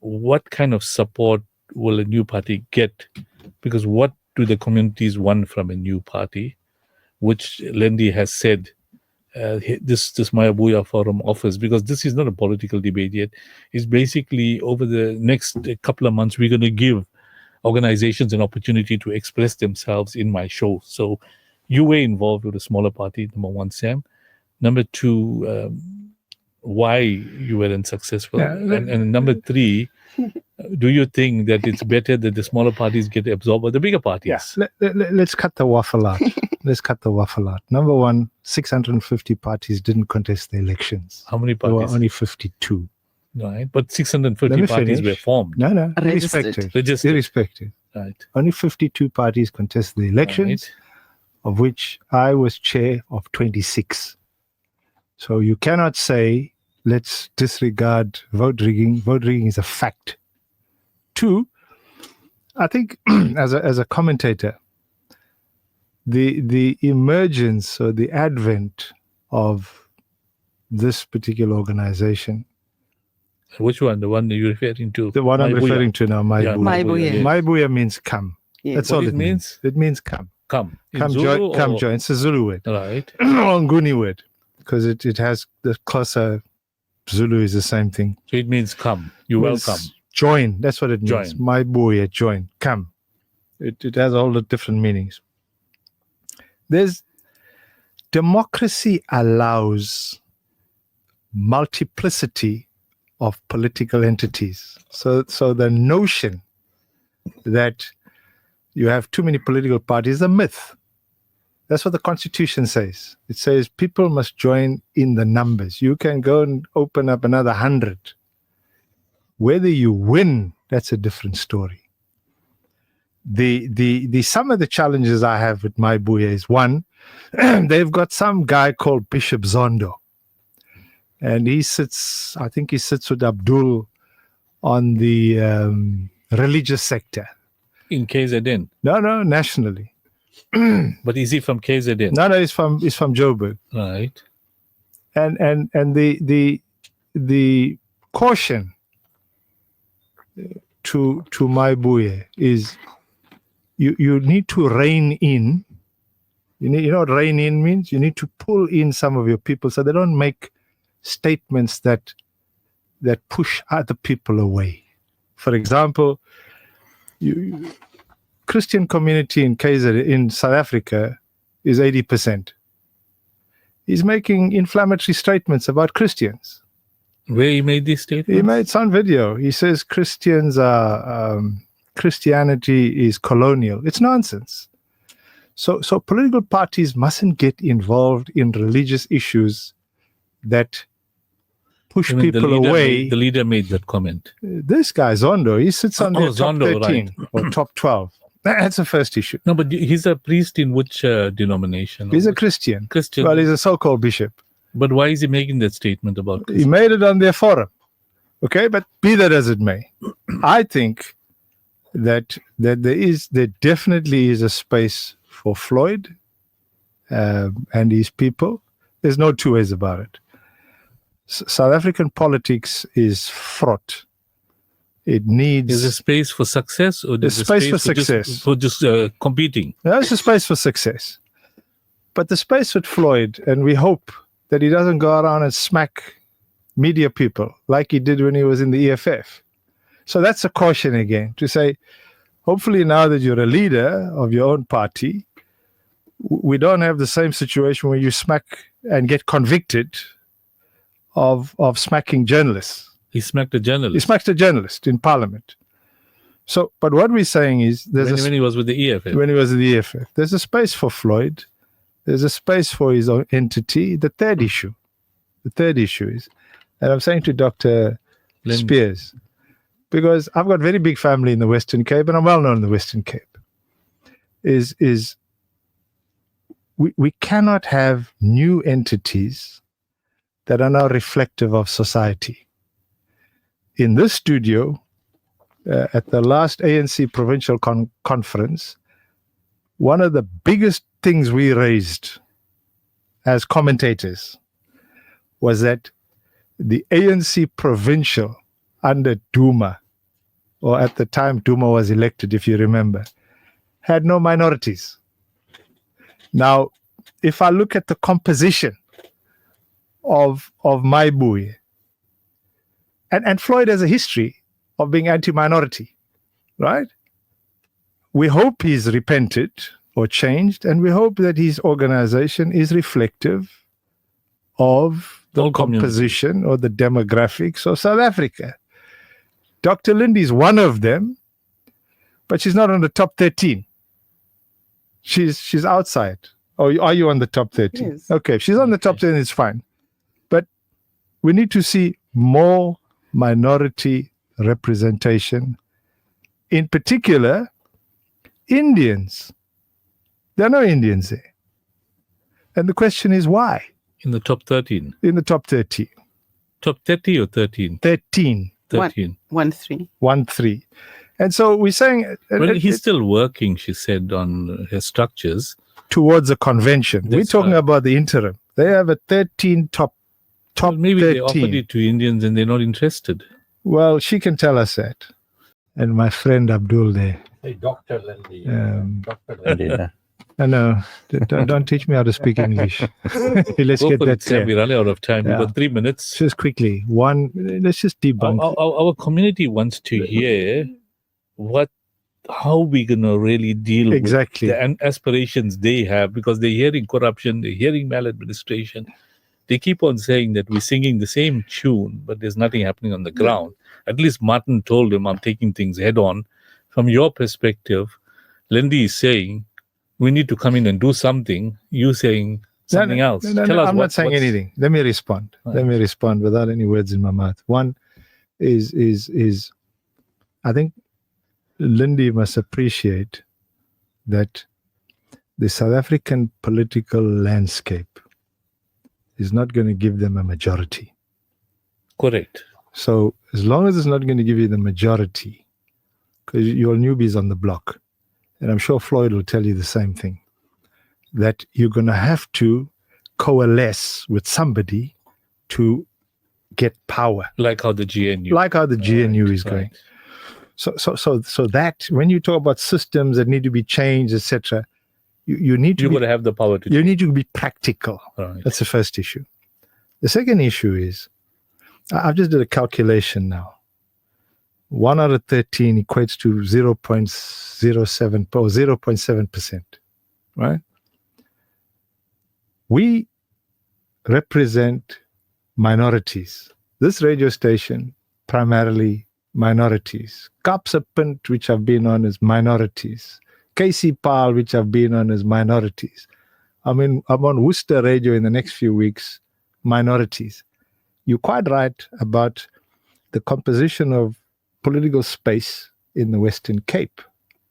what kind of support will a new party get? Because what do the communities want from a new party, which Lendi has said this Maya Buya Forum offers? Because this is not a political debate yet. It's basically over the next couple of months, we're going to give organizations an opportunity to express themselves in my show. So you were involved with a smaller party, number one, Sam. Number two, why you were unsuccessful. And number three, do you think that it's better that the smaller parties get absorbed by the bigger parties? Let's cut the waffle out. Let's cut the waffle out. Number one, 650 parties didn't contest the elections. How many parties? There were only 52. Right, but 650 parties were formed. No, Registered. Irrespective. Right. Only 52 parties contested the elections, of which I was chair of 26. So you cannot say, let's disregard vote rigging. Vote rigging is a fact. Two, I think as a commentator, the emergence or the advent of this particular organization. Which one? The one you're referring to? The one I'm referring to now, My Buya. My Buya means come. Yes. That's all it means. It means come. Come. Come join. It's a Zulu word. Right. Or Nguni word. Because it has the closer Zulu is the same thing. So it means come. You welcome. Join. That's what it means. Join. My Buya, join. Come. It has all the different meanings. There's democracy allows multiplicity of political entities. So the notion that you have too many political parties is a myth. That's what the Constitution says. It says people must join in the numbers. You can go and open up another 100. Whether you win, that's a different story. The some of the challenges I have with My Buya is, one, they've got some guy called Bishop Zondo. And I think he sits with Abdul on the religious sector. In KZN? No, nationally. But is he from KZN? No, he's from Joburg. Right. And the caution to My Buya is you need to rein in. You know what rein in means? You need to pull in some of your people so they don't make statements that push other people away. For example, Christian community in KZN in South Africa is 80%. He's making inflammatory statements about Christians. Where he made these statements? He made some video. He says Christians are Christianity is colonial. It's nonsense. So political parties mustn't get involved in religious issues that push people away. The leader made that comment. This guy, Zondo, he sits on the top 13 right. or top 12. That's the first issue. No, but he's a priest in which denomination? He's a Christian. Christian. Well, he's a so-called bishop. But why is he making that statement about Christian? He made it on their forum. Okay, but be that as it may, I think that there definitely is a space for Floyd and his people. There's no two ways about it. South African politics is fraught. It needs... Is there space for success? Or there's space for success. For just competing? There's a space for success. But the space with Floyd, and we hope that he doesn't go around and smack media people like he did when he was in the EFF. So that's a caution again, to say, hopefully now that you're a leader of your own party, we don't have the same situation where you smack and get convicted of smacking journalists. He smacked a journalist. He smacked a journalist in Parliament. So, but what we're saying is, when he was with the EFF. When he was with the EFF, there's a space for Floyd. There's a space for his own entity. The third issue is, and I'm saying to Dr. Spears, because I've got very big family in the Western Cape, and I'm well known in the Western Cape, is we cannot have new entities that are now reflective of society. In this studio, at the last ANC provincial conference, one of the biggest things we raised as commentators was that the ANC provincial under Duma or at the time Duma was elected, if you remember, had no minorities. Now, if I look at the composition of Maibui, and Floyd has a history of being anti-minority, right? We hope he's repented or changed, and we hope that his organization is reflective of the All composition or the demographics of South Africa. Dr. Lindy is one of them, but she's not on the top 13. She's outside. Or are you on the top 13? Yes. Okay, if she's on the top 10, it's fine. But we need to see more minority representation, in particular, Indians. There are no Indians there. And the question is why? In the top 13. In the top 13. Top 30 or 13? 13. 13. 1-3. 1-3. And so we're saying... Well, he's still working, she said, on her structures. Towards a convention. We're talking about the interim. They have a 13 top Well, maybe 13. they offered it to Indians and they're not interested. Well, she can tell us that. And my friend Abdul there. Hey, Dr. Lindy. Dr. Lindy. No, don't teach me how to speak English. Let's Go get for that it, Sam. clear. We're running out of time. Yeah. We've got 3 minutes. Just quickly, let's just debunk. Our community wants to hear how we're going to really deal Exactly. with the aspirations they have, because they're hearing corruption, they're hearing maladministration. They keep on saying that we're singing the same tune, but there's nothing happening on the ground. At least Martin told him, I'm taking things head on. From your perspective, Lindy is saying, we need to come in and do something. You saying something else. No, I'm not saying anything. Let me respond. Right. Let me respond without any words in my mouth. One is I think Lindy must appreciate that the South African political landscape is not going to give them a majority. Correct. So as long as it's not going to give you the majority, because you're newbies on the block, and I'm sure Floyd will tell you the same thing, that you're going to have to coalesce with somebody to get power. Like how the GNU. Like how the GNU is Right. going. So that when you talk about systems that need to be changed, etc., you need to You've got to have the power to you need to be practical. Right. That's the first issue. The second issue is, I've just did a calculation now. 1 out of 13 equates to 0.07 or 0.7%, right? We represent minorities. This radio station, primarily minorities. Kapsapint, which I've been on, is minorities. KC Pal, which I've been on, is minorities. I'm on Worcester Radio in the next few weeks, minorities. You're quite right about the composition of political space in the Western Cape.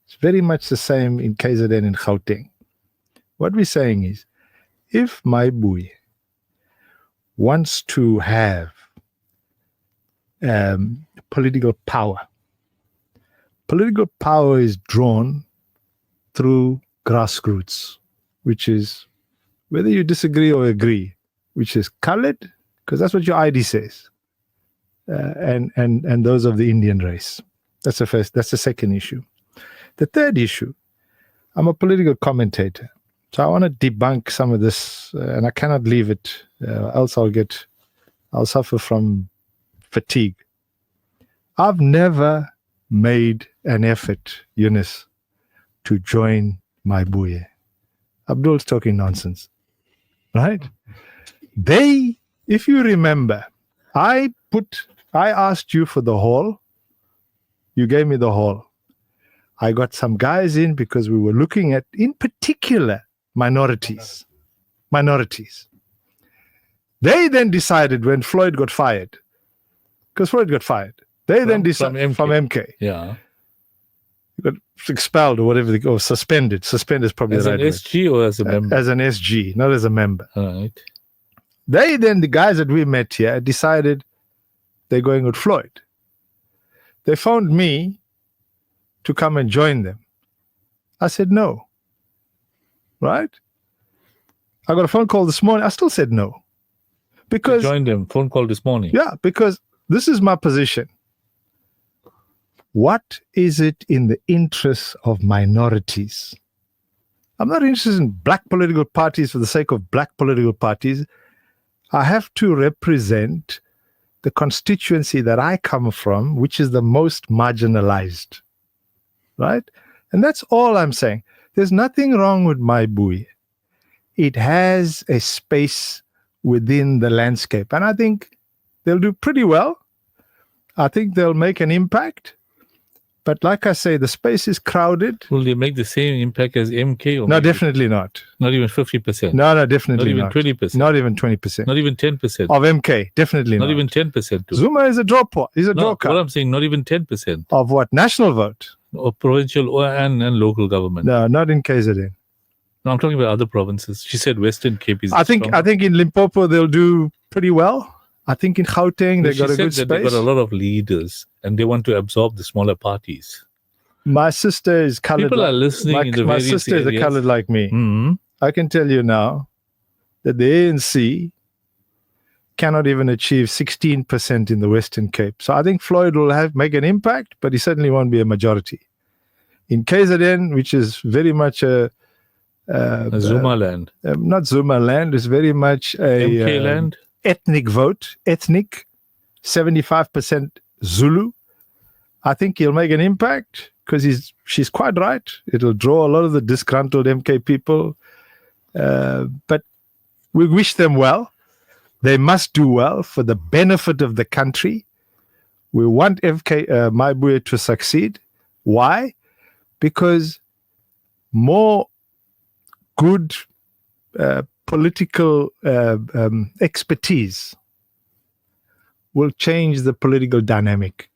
It's very much the same in KZN and Gauteng. What we're saying is, if Maibui wants to have political power is drawn through grassroots, which is, whether you disagree or agree, which is colored, because that's what your ID says, and those of the Indian race. That's the first. That's the second issue. The third issue, I'm a political commentator, so I want to debunk some of this, and I cannot leave it, else I'll suffer from fatigue. I've never made an effort, Eunice, to join Maibui. Abdul's talking nonsense, right? If you remember, I asked you for the hall. You gave me the hall. I got some guys in because we were looking at, in particular, minorities. They then decided when Floyd got fired, because Floyd got fired, they then decided from MK. Yeah. He got expelled or whatever, or suspended. Suspended is probably As the an right word. SG or as a member? As an SG, not as a member. Right. The guys that we met here, decided they're going with Floyd. They phoned me to come and join them. I said no. Right? I got a phone call this morning. I still said no. Because Joined them. Phone call this morning. yeah, because this is my position. what is it in the interests of minorities? I'm not interested in black political parties for the sake of black political parties. I have to represent the constituency that I come from, which is the most marginalized, right? And that's all I'm saying. There's nothing wrong with Maibui. It has a space within the landscape. And I think they'll do pretty well. I think they'll make an impact. But like I say, the space is crowded. Will they make the same impact as MK? Or No, maybe definitely not. not even 50%? No, definitely Not even not. 20%? Not even 20%. Not even 10%? Of MK, definitely not. Not even 10% too? Zuma is a draw. He's a No, draw what card. I'm saying, not even 10%. Of what? National vote? Or provincial and local government. No, not in KZN. No, I'm talking about other provinces. She said Western Cape is I think in Limpopo they'll do pretty well. I think in Gauteng they've got a good They've got space. a lot of leaders and they want to absorb the smaller parties. My sister is colored. People are listening in the my various sisters areas. are colored like me. Mm-hmm. I can tell you now that the ANC cannot even achieve 16% in the Western Cape. So I think Floyd will make an impact, but he certainly won't be a majority. In KZN, which is very much a Zuma land. not Zuma land, it's very much a MK land. ethnic vote, 75% Zulu. I think he'll make an impact because she's quite right. It'll draw a lot of the disgruntled MK people. But we wish them well. They must do well for the benefit of the country. We want Maibui to succeed. Why? Because more good political expertise will change the political dynamic.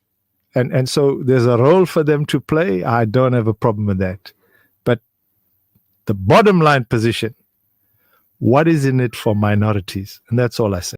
And so there's a role for them to play. I don't have a problem with that. But the bottom line position, what is in it for minorities? And that's all I say.